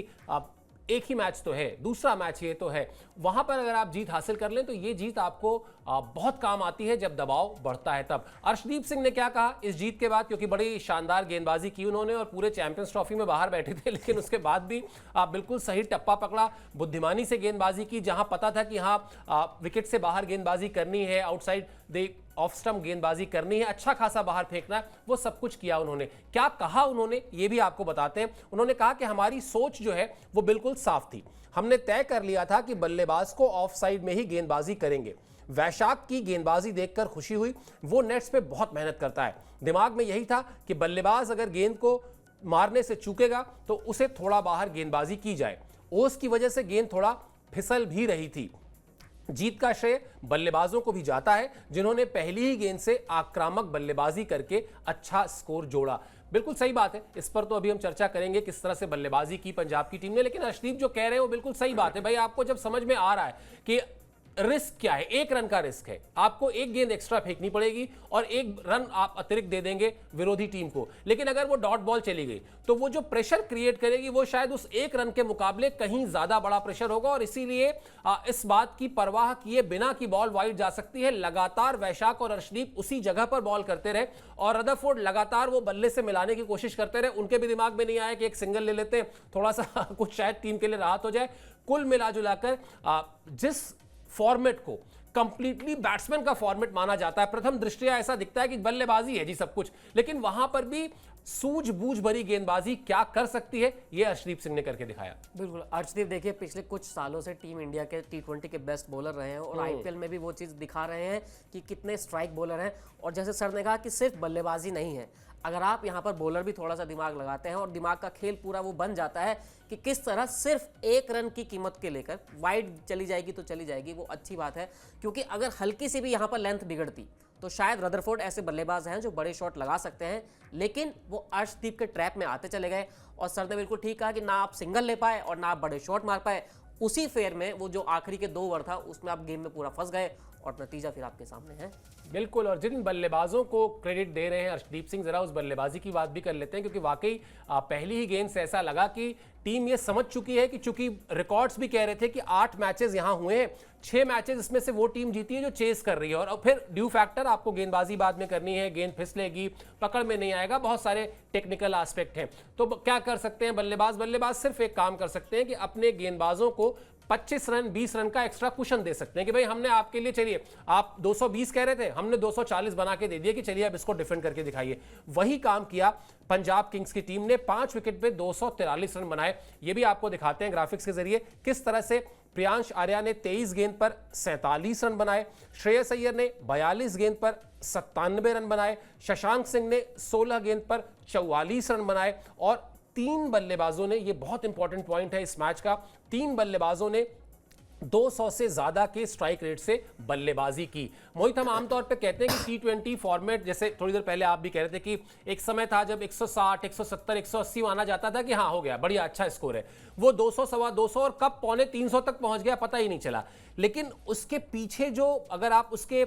एक ही मैच तो है, दूसरा मैच ये तो है, वहां पर अगर आप जीत हासिल कर लें तो ये जीत आपको बहुत काम आती है जब दबाव बढ़ता है तब। अर्शदीप सिंह ने क्या कहा इस जीत के बाद, क्योंकि बड़ी शानदार गेंदबाजी की उन्होंने और पूरे चैंपियंस ट्रॉफी में बाहर बैठे थे, लेकिन उसके बाद भी बिल्कुल सही टप्पा पकड़ा, बुद्धिमानी से गेंदबाजी की, जहां पता था कि हाँ विकेट से बाहर गेंदबाजी करनी है, आउटसाइड द ऑफ स्टंप गेंदबाजी करनी है, अच्छा खासा बाहर फेंकना है, वो सब कुछ किया उन्होंने। क्या कहा उन्होंने ये भी आपको बताते हैं। उन्होंने कहा कि हमारी सोच जो है वो बिल्कुल साफ थी, हमने तय कर लिया था कि बल्लेबाज को ऑफ साइड में ही गेंदबाजी करेंगे। वैशाख की गेंदबाजी देखकर खुशी हुई, वो नेट्स पे बहुत मेहनत करता है। दिमाग में यही था कि बल्लेबाज अगर गेंद को मारने से चूकेगा तो उसे थोड़ा बाहर गेंदबाजी की जाए। ओस की वजह से गेंद थोड़ा फिसल भी रही थी। जीत का श्रेय बल्लेबाजों को भी जाता है जिन्होंने पहली ही गेंद से आक्रामक बल्लेबाजी करके अच्छा स्कोर जोड़ा। बिल्कुल सही बात है, इस पर तो अभी हम चर्चा करेंगे किस तरह से बल्लेबाजी की पंजाब की टीम ने, लेकिन अर्शदीप जो कह रहे हैं वो बिल्कुल सही बात है। भाई आपको जब समझ में आ रहा है कि रिस्क क्या है, 1 रन का रिस्क है, आपको 1 गेंद एक्स्ट्रा फेंकनी पड़ेगी और 1 रन आप अतिरिक्त दे देंगे विरोधी टीम को, लेकिन अगर वो डॉट बॉल चली गई तो वो जो प्रेशर क्रिएट करेगी वो शायद उस 1 रन के मुकाबले कहीं ज्यादा बड़ा प्रेशर होगा, और इसीलिए इस बात की परवाह किए बिना कि बॉल वाइड जा सकती है, लगातार वैशाख और अर्शदीप उसी जगह पर बॉल करते रहे और रदरफोर्ड लगातार वो बल्ले से मिलाने की कोशिश करते रहे। उनके भी दिमाग में नहीं आया कि एक सिंगल ले लेते हैं, थोड़ा सा कुछ शायद टीम के लिए राहत हो जाए। कुल मिला जुलाकर जिस फॉर्मेट को कंप्लीटली बैट्समैन का फॉर्मेट माना जाता है, प्रथम दृष्टया ऐसा दिखता है कि बल्लेबाजी है जी सब कुछ, लेकिन वहां पर भी सूझबूझ भरी गेंदबाजी क्या कर सकती है ये अर्शदीप सिंह ने करके दिखाया।
बिल्कुल, अर्शदीप देखिए पिछले कुछ सालों से टीम इंडिया के T20 के बेस्ट बॉलर रहे हैं और आईपीएल में भी वो चीज़ दिखा रहे हैं कि कितने स्ट्राइक बॉलर हैं। और जैसे सर ने कहा कि सिर्फ बल्लेबाजी नहीं है, अगर आप यहाँ पर बॉलर भी थोड़ा सा दिमाग लगाते हैं और दिमाग का खेल पूरा वो बन जाता है कि किस तरह सिर्फ 1 रन की कीमत के लेकर वाइड चली जाएगी तो चली जाएगी, वो अच्छी बात है। क्योंकि अगर हल्की सी भी यहाँ पर लेंथ बिगड़ती तो शायद रदरफोर्ड ऐसे बल्लेबाज हैं जो बड़े शॉट लगा सकते हैं, लेकिन वो अर्शदीप के ट्रैप में आते चले गए। और सर ने बिल्कुल ठीक कहा कि ना आप सिंगल ले पाए और ना आप बड़े शॉट मार पाए। उसी फेयर में वो जो आखिरी के 2 ओवर था उसमें आप गेम में पूरा फंस गए और नतीजा फिर आपके सामने है।
बिल्कुल, और जिन बल्लेबाजों को क्रेडिट दे रहे हैं अर्शदीप सिंह, जरा उस बल्लेबाजी की बात भी कर लेते हैं, क्योंकि वाकई पहली ही गेंद से ऐसा लगा कि टीम ये समझ चुकी है कि चूंकि रिकॉर्ड्स भी कह रहे थे कि 8 मैचेस यहां हुए हैं, 6 मैचेस इसमें से वो टीम जीती है जो चेस कर रही है, और फिर ड्यू फैक्टर आपको गेंदबाजी बाद में करनी है, गेंद फिसलेगी, पकड़ में नहीं आएगा, बहुत सारे टेक्निकल एस्पेक्ट हैं। तो क्या कर सकते हैं बल्लेबाज सिर्फ एक काम कर सकते हैं कि अपने गेंदबाजों को 25 रन 20 रन का एक्स्ट्रा कुशन दे सकते हैं कि भाई हमने आपके लिए, चलिए आप 220 कह रहे थे, हमने 240 बना के दे दिया कि चलिए अब इसको डिफेंड करके दिखाइए। वही काम किया पंजाब किंग्स की टीम ने, 5 विकेट पे 243 रन बनाए। ये भी आपको दिखाते हैं ग्राफिक्स के जरिए किस तरह से प्रियांश आर्या ने 23 गेंद पर 47 रन बनाए, श्रेयस अय्यर ने 42 गेंद पर 97 रन बनाए, शशांक सिंह ने 16 गेंद पर 44 रन बनाए, और 3 बल्लेबाजों ने, ये बहुत इंपॉर्टेंट पॉइंट है इस मैच का, 3 बल्लेबाजों ने 200 से ज्यादा के स्ट्राइक रेट से बल्लेबाजी की। मोहित, हम आमतौर पे कहते हैं कि T20 फॉर्मेट, जैसे थोड़ी देर पहले आप भी कह रहे थे कि एक समय था जब 160, 170, 180 माना जाता था कि हाँ हो गया, बढ़िया अच्छा स्कोर है, वो 200, सवा 200 और कब 250 तक पहुंच गया पता ही नहीं चला। लेकिन उसके पीछे जो, अगर आप उसके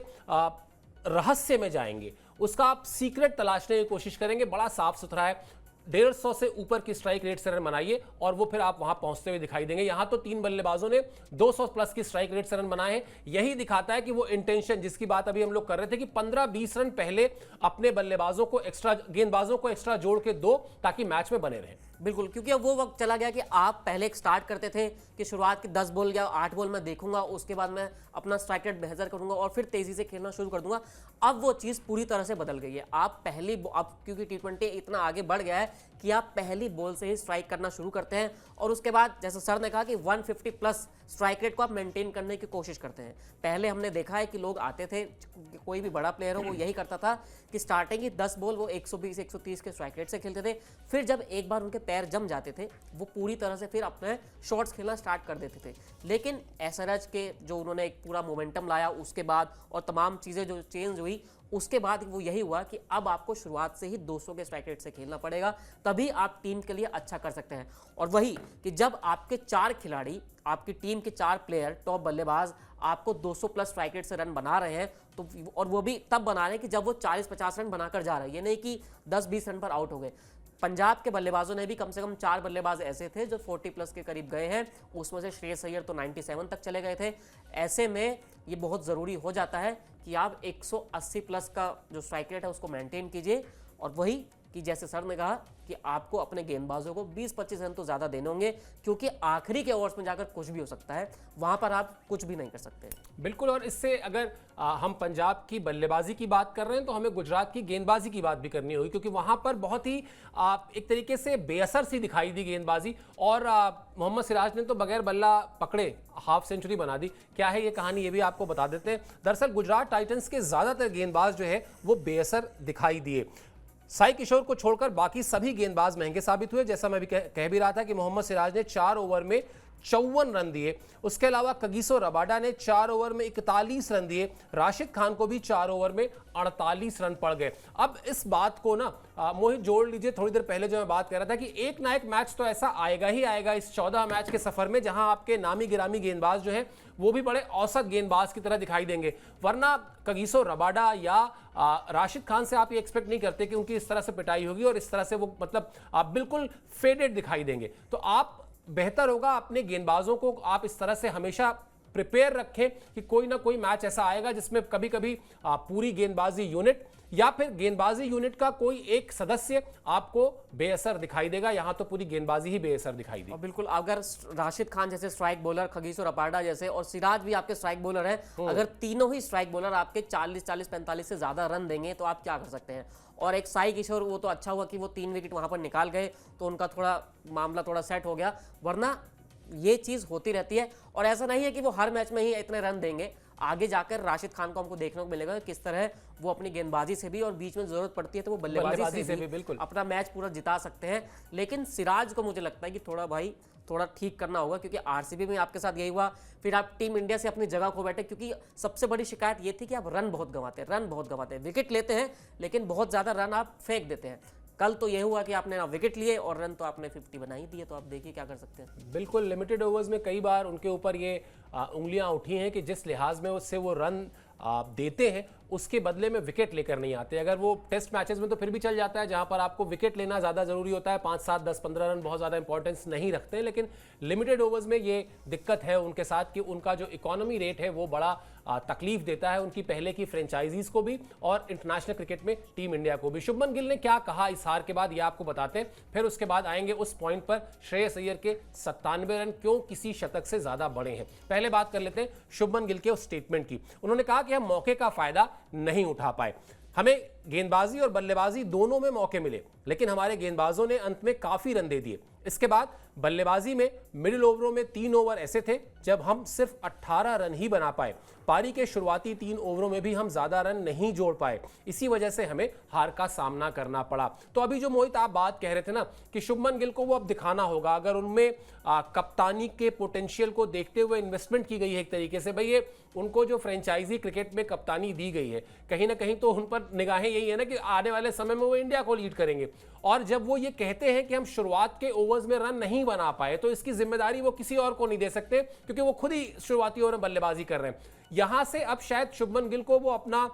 रहस्य में जाएंगे, उसका आप सीक्रेट तलाशने की कोशिश करेंगे, बड़ा साफ सुथरा है। 150 से ऊपर की स्ट्राइक रेट से रन बनाइए और वो फिर आप वहां पहुंचते हुए दिखाई देंगे। यहां तो 3 बल्लेबाजों ने 200 प्लस की स्ट्राइक रेट से रन बनाए हैं। यही दिखाता है कि वो इंटेंशन जिसकी बात अभी हम लोग कर रहे थे कि 15-20 रन पहले अपने बल्लेबाजों को एक्स्ट्रा, गेंदबाजों को एक्स्ट्रा जोड़ के दो ताकि मैच में बने रहें।
बिल्कुल, क्योंकि अब वो वक्त चला गया कि आप पहले एक स्टार्ट करते थे कि शुरुआत के 10 बॉल या 8 बॉल मैं देखूंगा, उसके बाद मैं अपना स्ट्राइक रेट बेहतर करूंगा और फिर तेजी से खेलना शुरू कर दूंगा। अब वो चीज़ पूरी तरह से बदल गई है। आप अब क्योंकि T20 इतना आगे बढ़ गया है कि आप पहली बॉल से ही स्ट्राइक करना शुरू करते हैं और उसके बाद जैसे सर ने कहा कि 150 प्लस स्ट्राइक रेट को आप मेंटेन करने की कोशिश करते हैं। पहले हमने देखा है कि लोग आते थे, कोई भी बड़ा प्लेयर हो वो यही करता था कि स्टार्टिंग की 10 बॉल वो 120-130 के स्ट्राइक रेट से खेलते थे। फिर जब एक बार उनके पैर जम जाते थे वो पूरी तरह से फिर अपने शॉट्स खेलना स्टार्ट कर देते थे। लेकिन एसआरएच के जो उन्होंने एक पूरा मोमेंटम लाया उसके बाद और तमाम चीज़ें जो चेंज हुई उसके बाद वो यही हुआ कि अब आपको शुरुआत से ही 200 के स्ट्राइक रेट से खेलना पड़ेगा, तभी आप टीम के लिए अच्छा कर सकते हैं। और वही कि जब आपके 4 खिलाड़ी, आपकी टीम के 4 प्लेयर टॉप बल्लेबाज आपको 200 प्लस स्ट्राइक रेट से रन बना रहे हैं तो, और वो भी तब बना रहे हैं कि जब वो 40-50 रन बनाकर जा रहे हैं, ये नहीं कि 10-20 रन पर आउट हो गए। पंजाब के बल्लेबाजों ने भी कम से कम 4 बल्लेबाज ऐसे थे जो 40 प्लस के करीब गए हैं, उसमें से श्रेयस अय्यर तो 97 तक चले गए थे। ऐसे में ये बहुत ज़रूरी हो जाता है कि आप 180 प्लस का जो स्ट्राइक रेट है उसको मेंटेन कीजिए और वही कि जैसे सर ने कहा कि आपको अपने गेंदबाजों को 20-25 रन तो ज़्यादा देने होंगे क्योंकि आखिरी के ओवर्स में जाकर कुछ भी हो सकता है, वहां पर आप कुछ भी नहीं कर सकते।
बिल्कुल, और इससे अगर हम पंजाब की बल्लेबाजी की बात कर रहे हैं तो हमें गुजरात की गेंदबाजी की बात भी करनी होगी क्योंकि वहां पर बहुत ही एक तरीके से बेअसर सी दिखाई दी गेंदबाजी और मोहम्मद सिराज ने तो बगैर बल्ला पकड़े हाफ सेंचुरी बना दी। क्या है ये कहानी, ये भी आपको बता देते हैं। दरअसल गुजरात टाइटंस के ज्यादातर गेंदबाज जो है वो बेअसर दिखाई दिए। साई किशोर को छोड़कर बाकी सभी गेंदबाज महंगे साबित हुए। जैसा मैं भी कह भी रहा था कि मोहम्मद सिराज ने 4 ओवर में 54 रन दिए। उसके अलावा कगिसो रबाडा ने 4 ओवर में 41 रन दिए। राशिद खान को भी 4 ओवर में 48 रन पड़ गए। अब इस बात को ना मोहित जोड़ लीजिए, थोड़ी देर पहले जो मैं बात कर रहा था कि एक ना एक मैच तो ऐसा आएगा ही आएगा इस 14 मैच के सफर में जहां आपके नामी गिरामी गेंदबाज जो हैं वो भी बड़े औसत गेंदबाज की तरह दिखाई देंगे। वरना कगिसो रबाडा या राशिद खान से आप ये एक्सपेक्ट नहीं करते कि उनकी इस तरह से पिटाई होगी और इस तरह से वो मतलब आप बिल्कुल फेडेड दिखाई देंगे। तो आप बेहतर होगा अपने गेंदबाजों को आप इस तरह से हमेशा प्रिपेयर रखें कि कोई ना कोई मैच ऐसा आएगा जिसमें कभी कभी पूरी गेंदबाजी यूनिट या फिर गेंदबाजी यूनिट का कोई एक सदस्य आपको बेअसर दिखाई देगा। यहां तो पूरी गेंदबाजी ही बेअसर दिखाई दी।
और बिल्कुल, अगर राशिद खान जैसे स्ट्राइक बॉलर, खगीसो रबाडा जैसे और सिराज भी आपके स्ट्राइक बॉलर हैं, अगर तीनों ही स्ट्राइक बॉलर आपके 40-45 से ज्यादा रन देंगे तो आप क्या कर सकते हैं। और एक साई किशोर, वो तो अच्छा हुआ कि वो 3 विकेट वहां पर निकाल गए तो उनका थोड़ा मामला थोड़ा सेट हो गया, वरना ये चीज होती रहती है। और ऐसा नहीं है कि वो हर मैच में ही इतने रन देंगे। आगे जाकर राशिद खान को हमको देखने को मिलेगा किस तरह वो अपनी गेंदबाजी से भी और बीच में जरूरत पड़ती है तो वो बल्लेबाजी से भी
बिल्कुल
अपना मैच पूरा जिता सकते हैं। लेकिन सिराज को मुझे लगता है कि थोड़ा ठीक करना होगा क्योंकि आरसीबी में आपके साथ यही हुआ, फिर आप टीम इंडिया से अपनी जगह खो बैठे क्योंकि सबसे बड़ी शिकायत ये थी कि आप रन बहुत गंवाते हैं, विकेट लेते हैं लेकिन बहुत ज्यादा रन आप फेंक देते हैं। कल तो ये हुआ कि आपने ना विकेट लिए और रन तो आपने 50 बना ही दिए, तो आप देखिए क्या कर सकते हैं।
बिल्कुल, लिमिटेड ओवर्स में कई बार उनके ऊपर ये उंगलियां उठी हैं कि जिस लिहाज में उससे वो रन देते हैं उसके बदले में विकेट लेकर नहीं आते। अगर वो टेस्ट मैचेस में तो फिर भी चल जाता है जहां पर आपको विकेट लेना ज़्यादा ज़रूरी होता है, 5, 7, 10, 15 रन बहुत ज़्यादा इंपॉर्टेंस नहीं रखते हैं। लेकिन लिमिटेड ओवर्स में ये दिक्कत है उनके साथ कि उनका जो इकोनॉमी रेट है वो बड़ा तकलीफ देता है उनकी पहले की फ्रेंचाइजीज को भी और इंटरनेशनल क्रिकेट में टीम इंडिया को भी। शुभमन गिल ने क्या कहा इस हार के बाद ये आपको बताते हैं, फिर उसके बाद आएंगे उस पॉइंट पर श्रेयस अय्यर के 97 रन क्यों किसी शतक से ज्यादा बड़े हैं। पहले बात कर लेते हैं शुभमन गिल के उस स्टेटमेंट की। उन्होंने कहा कि हम मौके का फायदा नहीं उठा पाए, हमें गेंदबाजी और बल्लेबाजी दोनों में मौके मिले लेकिन हमारे गेंदबाजों ने अंत में काफी रन दे दिए। इसके बाद बल्लेबाजी में मिडिल ओवरों में 3 ओवर ऐसे थे जब हम सिर्फ 18 रन ही बना पाए। पारी के शुरुआती 3 ओवरों में भी हम ज्यादा रन नहीं जोड़ पाए, इसी वजह से हमें हार का सामना करना पड़ा। तो अभी जो मोहित आप बात कह रहे थे ना कि शुभमन गिल को वो अब दिखाना होगा, अगर उनमें कप्तानी के पोटेंशियल को देखते हुए इन्वेस्टमेंट की गई है एक तरीके से, भाई ये उनको जो फ्रेंचाइजी क्रिकेट में कप्तानी दी गई है कहीं ना कहीं तो उन पर निगाहें यही है ना कि आने वाले समय में वो इंडिया को लीड करेंगे। और जब वो ये कहते हैं कि हम शुरुआत के ओवर्स में रन नहीं बना पाए तो इसकी जिम्मेदारी वो किसी और को नहीं दे सकते क्योंकि वो खुद ही शुरुआती ओवर में बल्लेबाजी कर रहे हैं। यहां से अब शायद शुभमन गिल को वो अपना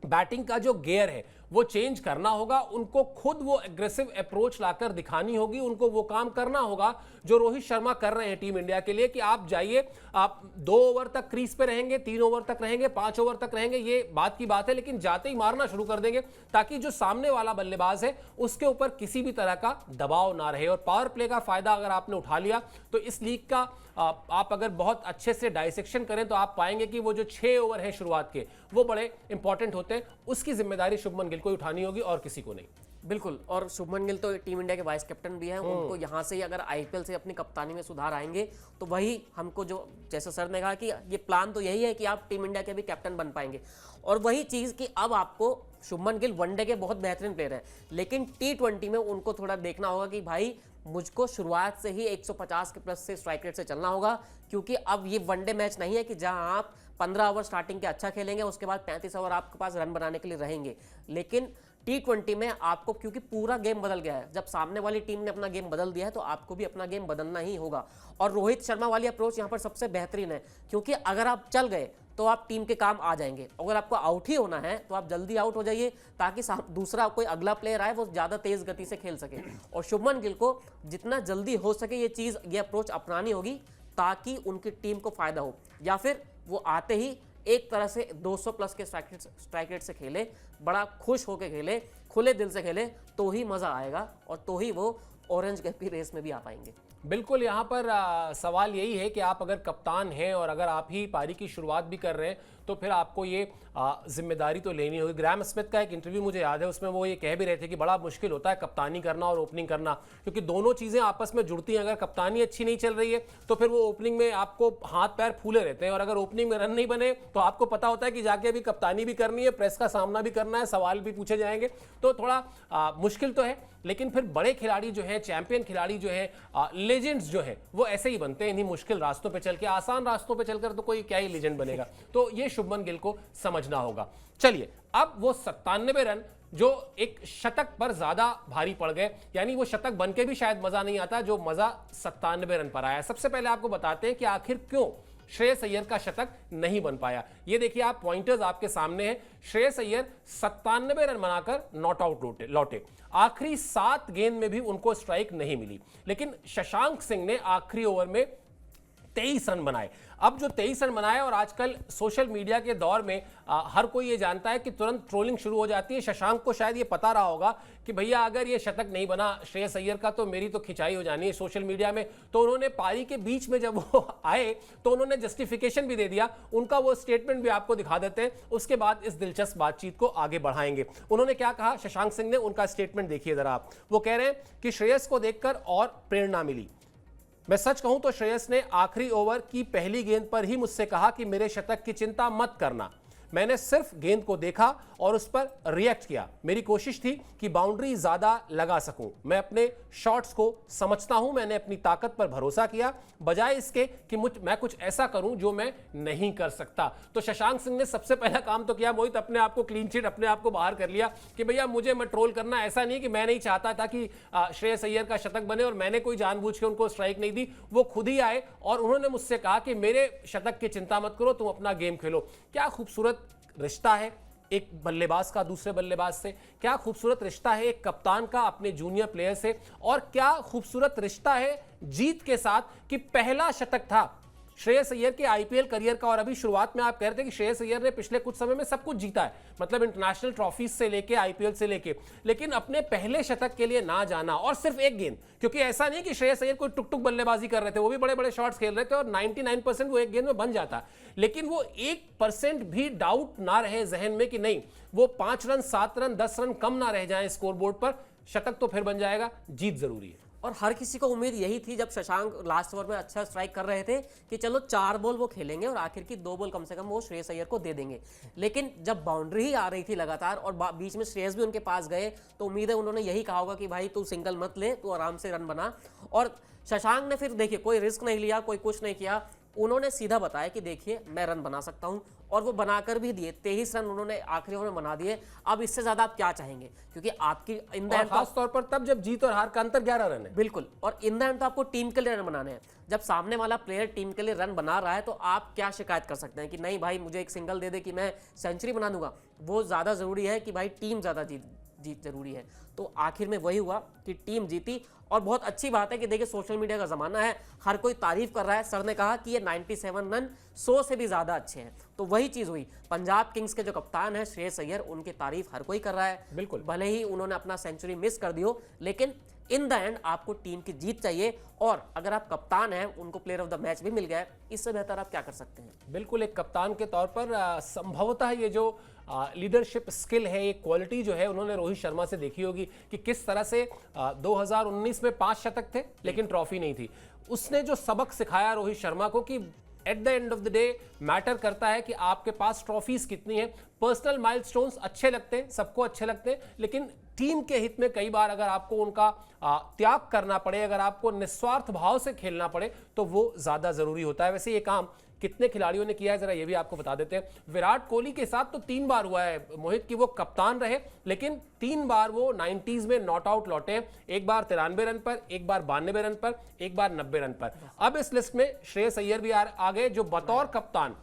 बैटिंग का जो गियर है वो चेंज करना होगा, उनको खुद वो एग्रेसिव अप्रोच लाकर दिखानी होगी, उनको वो काम करना होगा जो रोहित शर्मा कर रहे हैं टीम इंडिया के लिए, कि आप जाइए, आप 2 ओवर तक क्रीज पे रहेंगे, 3 ओवर तक रहेंगे, 5 ओवर तक रहेंगे, ये बात की बात है, लेकिन जाते ही मारना शुरू कर देंगे ताकि जो सामने वाला बल्लेबाज है उसके ऊपर किसी भी तरह का दबाव ना रहे। और पावर प्ले का फायदा अगर आपने उठा लिया तो इस लीग का आप अगर बहुत अच्छे से डाइसेक्शन करें तो आप पाएंगे कि वो जो 6 ओवर हैं शुरुआत के, वो बड़े इंपॉर्टेंट होते हैं। उसकी जिम्मेदारी शुभमन गिल को उठानी होगी और किसी को नहीं।
बिल्कुल, और शुभमन गिल तो टीम इंडिया के वाइस कैप्टन भी हैं, उनको यहाँ से ही अगर आईपीएल से अपनी कप्तानी में सुधार आएंगे तो वही हमको, जो जैसे सर ने कहा कि ये प्लान तो यही है कि आप टीम इंडिया के भी कैप्टन बन पाएंगे। और वही चीज़ कि अब आपको शुभमन गिल वनडे के बहुत बेहतरीन प्लेयर हैं, लेकिन T20 में उनको थोड़ा देखना होगा कि भाई मुझको शुरुआत से ही 150 के प्लस से स्ट्राइक रेट से चलना होगा, क्योंकि अब ये वनडे मैच नहीं है कि जहां आप 15 ओवर स्टार्टिंग के अच्छा खेलेंगे, उसके बाद 35 ओवर आपके पास रन बनाने के लिए रहेंगे। लेकिन T20 में आपको, क्योंकि पूरा गेम बदल गया है, जब सामने वाली टीम ने अपना गेम बदल दिया है तो आपको भी अपना गेम बदलना ही होगा। और रोहित शर्मा वाली अप्रोच यहाँ पर सबसे बेहतरीन है, क्योंकि अगर आप चल गए तो आप टीम के काम आ जाएंगे। अगर आपको आउट ही होना है तो आप जल्दी आउट हो जाइए, ताकि दूसरा कोई अगला प्लेयर आए वो ज़्यादा तेज़ गति से खेल सके। और शुभमन गिल को जितना जल्दी हो सके ये अप्रोच अपनानी होगी, ताकि उनकी टीम को फायदा हो, या फिर वो आते ही एक तरह से 200 प्लस के स्ट्राइक रेट से खेले, बड़ा खुश होकर खेले, खुले दिल से खेले, तो ही मज़ा आएगा और तो ही वो ऑरेंज कैप की रेस में भी आ पाएंगे।
बिल्कुल, यहाँ पर सवाल यही है कि आप अगर कप्तान हैं और अगर आप ही पारी की शुरुआत भी कर रहे हैं तो फिर आपको ये जिम्मेदारी तो लेनी होगी। ग्राहम स्मिथ का एक इंटरव्यू मुझे याद है, उसमें वो ये कह भी रहे थे कि बड़ा मुश्किल होता है कप्तानी करना और ओपनिंग करना, क्योंकि दोनों चीज़ें आपस में जुड़ती हैं। अगर कप्तानी अच्छी नहीं चल रही है तो फिर वो ओपनिंग में आपको हाथ पैर फूले रहते हैं, और अगर ओपनिंग में रन नहीं बने तो आपको पता होता है कि जाके अभी कप्तानी भी करनी है, प्रेस का सामना भी करना है, सवाल भी पूछे जाएंगे, तो थोड़ा मुश्किल तो है। लेकिन फिर बड़े खिलाड़ी जो हैं, चैंपियन खिलाड़ी जो हैं, लेजेंड्स जो हैं, वो ऐसे ही बनते हैं इन्हीं मुश्किल रास्तों पे चल के। आसान रास्तों पे चलकर तो कोई क्या ही लेजेंड बनेगा, तो ये शुभमन गिल को समझना होगा। चलिए, अब वो 97 रन जो एक शतक पर ज्यादा भारी पड़ गए, यानी वो शतक बन के भी शायद मजा नहीं आता जो मजा 97 रन पर आया। सबसे पहले आपको बताते हैं कि आखिर क्यों श्रेयस अय्यर का शतक नहीं बन पाया। ये देखिए, आप पॉइंटर्स आपके सामने हैं। श्रेयस अय्यर 97 रन बनाकर नॉट आउट लौटे। आखिरी 7 गेंद में भी उनको स्ट्राइक नहीं मिली, लेकिन शशांक सिंह ने आखिरी ओवर में 23 रन बनाए। अब जो 23 रन बनाए, और आजकल सोशल मीडिया के दौर में हर कोई ये जानता है कि तुरंत ट्रोलिंग शुरू हो जाती है। शशांक को शायद ये पता रहा होगा कि भैया अगर ये शतक नहीं बना श्रेयस अय्यर का तो मेरी तो खिंचाई हो जानी है सोशल मीडिया में। तो उन्होंने पारी के बीच में जब वो आए तो उन्होंने जस्टिफिकेशन भी दे दिया, उनका वो स्टेटमेंट भी आपको दिखा देते हैं, उसके बाद इस दिलचस्प बातचीत को आगे बढ़ाएंगे। उन्होंने क्या कहा शशांक सिंह ने, उनका स्टेटमेंट देखिए जरा आप। वो कह रहे हैं कि श्रेयस को देखकर और प्रेरणा मिली। मैं सच कहूं तो श्रेयस ने आखिरी ओवर की पहली गेंद पर ही मुझसे कहा कि मेरे शतक की चिंता मत करना। मैंने सिर्फ गेंद को देखा और उस पर रिएक्ट किया। मेरी कोशिश थी कि बाउंड्री ज्यादा लगा सकूं। मैं अपने शॉट्स को समझता हूं, मैंने अपनी ताकत पर भरोसा किया, बजाय इसके कि मैं कुछ ऐसा करूं जो मैं नहीं कर सकता। तो शशांक सिंह ने सबसे पहला काम तो किया मोहित, अपने आप को क्लीन चिट, अपने आप को बाहर कर लिया कि भैया मुझे मत ट्रोल करना। ऐसा नहीं कि मैं नहीं चाहता था कि श्रेयस अय्यर का शतक बने और मैंने कोई जानबूझ के उनको स्ट्राइक नहीं दी। वो खुद ही आए और उन्होंने मुझसे कहा कि मेरे शतक की चिंता मत करो, तुम अपना गेम खेलो। क्या खूबसूरत रिश्ता है एक बल्लेबाज का दूसरे बल्लेबाज से, क्या खूबसूरत रिश्ता है एक कप्तान का अपने जूनियर प्लेयर से, और क्या खूबसूरत रिश्ता है जीत के साथ कि पहला शतक था श्रेयस अय्यर के आईपीएल करियर का। और अभी शुरुआत में आप कह रहे थे कि श्रेयस अय्यर ने पिछले कुछ समय में सब कुछ जीता है, मतलब इंटरनेशनल ट्रॉफीज से लेके आईपीएल से लेके, लेकिन अपने पहले शतक के लिए ना जाना और सिर्फ एक गेंद। क्योंकि ऐसा नहीं कि श्रेयस अय्यर कोई टुक टुक बल्लेबाजी कर रहे थे, वो भी बड़े बड़े शॉट्स खेल रहे थे और 99% वो एक गेंद में बन जाता, लेकिन वो 1% भी डाउट ना रहे जहन में कि नहीं वो 5 रन 7 रन 10 रन कम ना रह जाए स्कोरबोर्ड पर, शतक तो फिर बन जाएगा, जीत जरूरी है।
और हर किसी को उम्मीद यही थी जब शशांक लास्ट ओवर में अच्छा स्ट्राइक कर रहे थे कि चलो 4 बॉल वो खेलेंगे और आखिर की 2 बॉल कम से कम वो श्रेयस अय्यर को दे देंगे। लेकिन जब बाउंड्री ही आ रही थी लगातार और बीच में श्रेयस भी उनके पास गए, तो उम्मीद है उन्होंने यही कहा होगा कि भाई तू सिंगल मत ले, तू आराम से रन बना। और शशांक ने फिर देखिए कोई रिस्क नहीं लिया, कोई कुछ नहीं किया, उन्होंने सीधा बताया कि देखिए मैं रन बना सकता हूं, और वो बनाकर भी दिए। 23 रन उन्होंने आखिरी ओवर में बना दिए। अब इससे ज्यादा आप क्या चाहेंगे, क्योंकि आपकी इन द
और
एंड
खास तौर पर तब जब जीत और हार का अंतर 11 रन है।
बिल्कुल, और इन द एंड तो आपको टीम के लिए रन बनाने हैं। जब सामने वाला प्लेयर टीम के लिए रन बना रहा है तो आप क्या शिकायत कर सकते हैं कि नहीं भाई मुझे एक सिंगल दे दे कि मैं सेंचुरी बना दूंगा। वो ज्यादा जरूरी है कि भाई टीम ज्यादा जीत जरूरी है। तो आखिर में वही हुआ कि टीम जीती, और बहुत अच्छी बात है कि देखिए सोशल मीडिया का जमाना है, हर कोई तारीफ कर रहा है। सर ने कहा कि ये 97 रन 100 से भी ज्यादा अच्छे हैं, तो वही चीज हुई। पंजाब किंग्स के जो कप्तान है श्रेयस अय्यर, उनकी तारीफ हर कोई कर रहा है।
बिल्कुल,
भले ही उन्होंने अपना सेंचुरी मिस कर दी हो, लेकिन इन द एंड आपको टीम की जीत चाहिए। और अगर आप कप्तान हैं, उनको प्लेयर ऑफ द मैच भी मिल गया है, इससे बेहतर आप क्या कर सकते हैं।
बिल्कुल, एक कप्तान के तौर पर संभवतः ये जो लीडरशिप स्किल है, ये क्वालिटी जो है, उन्होंने रोहित शर्मा से देखी होगी कि किस तरह से 2019 में 5 शतक थे लेकिन ट्रॉफी नहीं थी। उसने जो सबक सिखाया रोहित शर्मा को कि at the end of the day matter करता है कि आपके पास ट्रॉफीज कितनी है। पर्सनल माइलस्टोन्स अच्छे लगते हैं, सबको अच्छे लगते हैं, लेकिन टीम के हित में कई बार अगर आपको उनका त्याग करना पड़े, अगर आपको निस्वार्थ भाव से खेलना पड़े, तो वो ज्यादा जरूरी होता है। वैसे ये काम कितने खिलाड़ियों ने किया है जरा ये भी आपको बता देते हैं। विराट कोहली के साथ तो 3 बार हुआ है मोहित कि वो कप्तान रहे, लेकिन 3 बार वो 90s में नॉट आउट लौटे हैं। एक बार 93 रन पर, एक बार 92 रन पर, एक बार 90 रन पर। अब इस लिस्ट में श्रेयस अय्यर भी आ गए, जो बतौर कप्तान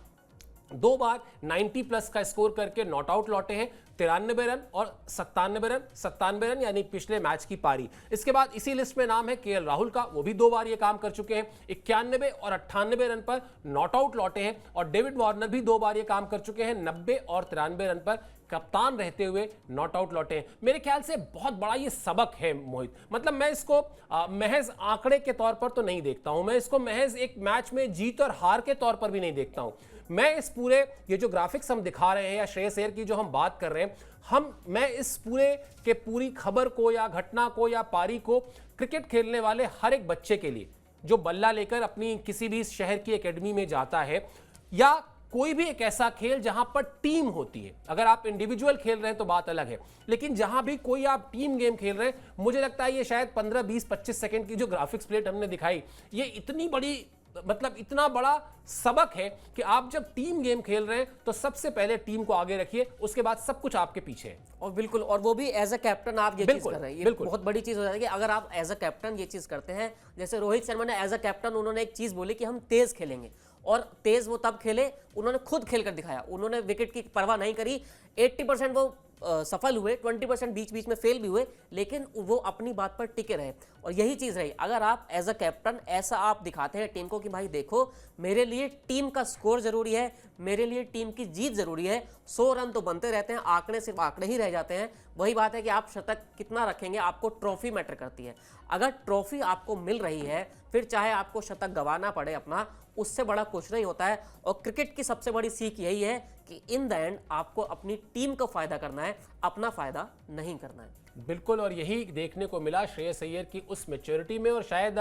2 बार 90 प्लस का स्कोर करके नॉट आउट लौटे हैं। 93 रन और 97 रन यानी पिछले मैच की पारी। इसके बाद इसी लिस्ट में नाम है केएल राहुल का, वो भी 2 बार ये काम कर चुके हैं। 91 और 98 रन पर नॉट आउट लौटे हैं। और डेविड वार्नर भी 2 बार ये काम कर चुके हैं, 90 और 93 रन पर कप्तान रहते हुए नॉट आउट लौटे हैं। मेरे ख्याल से बहुत बड़ा ये सबक है मोहित। मतलब मैं इसको महज आंकड़े के तौर पर तो नहीं देखता हूं, मैं इसको महज एक मैच में जीत और हार के तौर पर भी नहीं देखता हूं। मैं इस पूरे ये जो ग्राफिक्स हम दिखा रहे हैं या श्रेयस अय्यर की जो हम बात कर रहे हैं, मैं इस पूरे के पूरी खबर को या घटना को या पारी को क्रिकेट खेलने वाले हर एक बच्चे के लिए जो बल्ला लेकर अपनी किसी भी शहर की एकेडमी में जाता है, या कोई भी एक ऐसा खेल जहां पर टीम होती है। अगर आप इंडिविजुअल खेल रहे हैं तो बात अलग है, लेकिन जहां भी कोई आप टीम गेम खेल रहे हैं, मुझे लगता है ये शायद 15, 20, 25 सेकंड की जो ग्राफिक्स प्लेट हमने दिखाई, ये इतनी बड़ी मतलब इतना बड़ा सबक है कि आप जब टीम गेम खेल रहे हैं तो सबसे पहले टीम को आगे रखिए, उसके बाद सब कुछ आपके पीछे है।
और बिल्कुल, और वो भी एज अ कैप्टन आप ये चीज कर रहे हैं, ये बहुत बड़ी चीज हो जाती है कि अगर आप एज अ कैप्टन ये चीज करते हैं। जैसे रोहित शर्मा ने एज अ कैप्टन उन्होंने एक चीज बोली कि हम तेज खेलेंगे, और तेज वो तब खेले, उन्होंने खुद खेलकर दिखाया। उन्होंने विकेट की परवाह नहीं करी। 80% वो सफल हुए, 20% बीच बीच में फेल भी हुए, लेकिन वो अपनी बात पर टिके रहे। और यही चीज रही, अगर आप एज अ कैप्टन ऐसा आप दिखाते हैं टीम को कि भाई देखो मेरे लिए टीम का स्कोर जरूरी है, मेरे लिए टीम की जीत जरूरी है। 100 रन तो बनते रहते हैं, आंकड़े सिर्फ आंकड़े ही रह जाते हैं। वही बात है कि आप शतक कितना रखेंगे, आपको ट्रॉफी मैटर करती है। अगर ट्रॉफी आपको मिल रही है, फिर चाहे आपको शतक गंवाना पड़े अपना, उससे बड़ा कुछ नहीं होता है। और क्रिकेट की सबसे बड़ी सीख यही है कि इन द एंड आपको अपनी टीम को फायदा करना है, अपना फायदा नहीं करना है।
बिल्कुल, और यही देखने को मिला श्रेयस अय्यर की उस मैच्योरिटी में। और शायद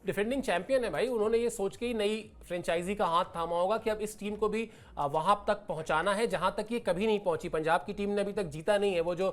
डिफेंडिंग चैंपियन है भाई, उन्होंने ये सोच के ही नई फ्रेंचाइजी का हाथ थामा होगा कि अब इस टीम को भी वहां तक पहुंचाना है जहां तक ये कभी नहीं पहुंची। पंजाब की टीम ने अभी तक जीता नहीं है। वो जो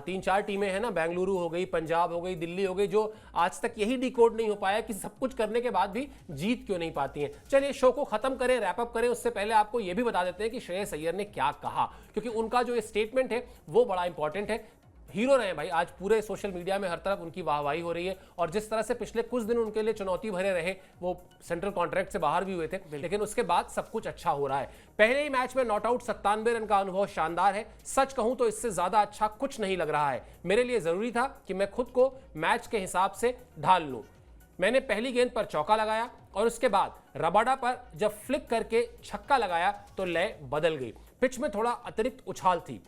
3-4 टीमें हैं ना, बेंगलुरु हो गई, पंजाब हो गई, दिल्ली हो गई, जो आज तक यही डिकोड नहीं हो पाया कि सब कुछ करने के बाद भी जीत क्यों नहीं पाती हैं। चलिए शो को खत्म करें, रैप अप करें, उससे पहले आपको ये भी बता देते हैं कि श्रेयस अय्यर ने क्या कहा, क्योंकि उनका जो स्टेटमेंट है वो बड़ा इंपॉर्टेंट है। हीरो रहे भाई, आज पूरे सोशल मीडिया में हर तरफ उनकी वाहवाही हो रही है। और जिस तरह से पिछले कुछ दिन उनके लिए चुनौती भरे रहे, वो सेंट्रल कॉन्ट्रैक्ट से बाहर भी हुए थे, लेकिन उसके बाद सब कुछ अच्छा हो रहा है। पहले ही मैच में नॉट आउट 97 रन का अनुभव शानदार है। सच कहूं तो इससे ज्यादा अच्छा कुछ नहीं लग रहा है। मेरे लिए जरूरी था कि मैं खुद को मैच के हिसाब से ढाल लूं। मैंने पहली गेंद पर चौका लगाया और उसके बाद रबाडा पर जब फ्लिक करके छक्का लगाया तो लय बदल गई। पिच में थोड़ा अतिरिक्त उछाल थी।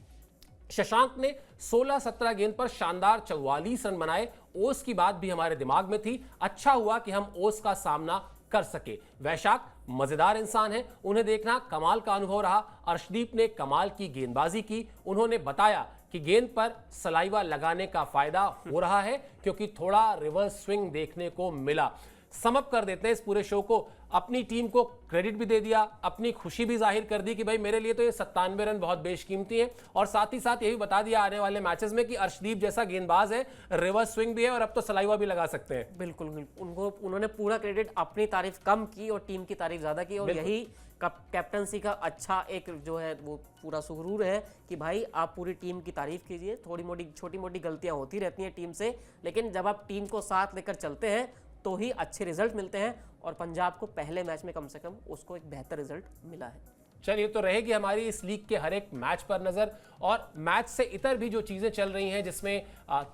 शशांक ने 16-17 गेंद पर शानदार 44 रन बनाए। ओस की बात भी हमारे दिमाग में थी। अच्छा हुआ कि हम ओस का सामना कर सके। वैशाख मजेदार इंसान है, उन्हें देखना कमाल का अनुभव रहा। अर्शदीप ने कमाल की गेंदबाजी की। उन्होंने बताया कि गेंद पर सलाइवा लगाने का फायदा हो रहा है क्योंकि थोड़ा रिवर्स स्विंग देखने को मिला। सम अप कर देते हैं इस पूरे शो को। अपनी टीम को क्रेडिट भी दे दिया, अपनी खुशी भी जाहिर कर दी कि भाई मेरे लिए तो ये 97 रन बहुत बेशकीमती हैं, और साथ ही साथ ये भी बता दिया आने वाले मैचेस में कि अर्शदीप जैसा गेंदबाज है, रिवर्स स्विंग भी है और अब तो सलाइवा भी लगा सकते हैं।
बिल्कुल बिल्कुल, उन्होंने पूरा क्रेडिट अपनी तारीफ कम की और टीम की तारीफ ज्यादा की, और यही कैप्टनसी का अच्छा एक जो है वो पूरा सुरूर है कि भाई आप पूरी टीम की तारीफ कीजिए। थोड़ी मोटी छोटी मोटी गलतियां होती रहती हैं टीम से, लेकिन जब आप टीम को साथ लेकर चलते हैं तो ही अच्छे रिजल्ट मिलते हैं, और पंजाब को पहले मैच में कम से कम उसको एक बेहतर रिजल्ट मिला है।
चलिए, तो रहेगी हमारी इस लीग के हर एक मैच पर नजर, और मैच से इतर भी जो चीजें चल रही हैं जिसमें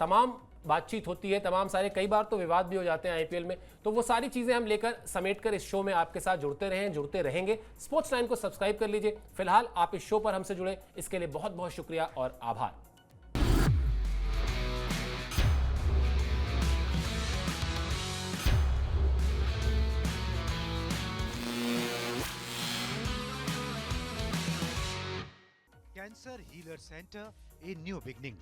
तमाम बातचीत होती है, तमाम सारे कई बार तो विवाद भी हो जाते हैं आईपीएल में, तो वो सारी चीजें हम लेकर समेट कर इस शो में आपके साथ जुड़ते रहेंगे। स्पोर्ट्स 9 को सब्सक्राइब कर लीजिए। फिलहाल आप इस शो पर हमसे जुड़े, इसके लिए बहुत बहुत शुक्रिया और आभार।
Cancer Healer Center, a new beginning.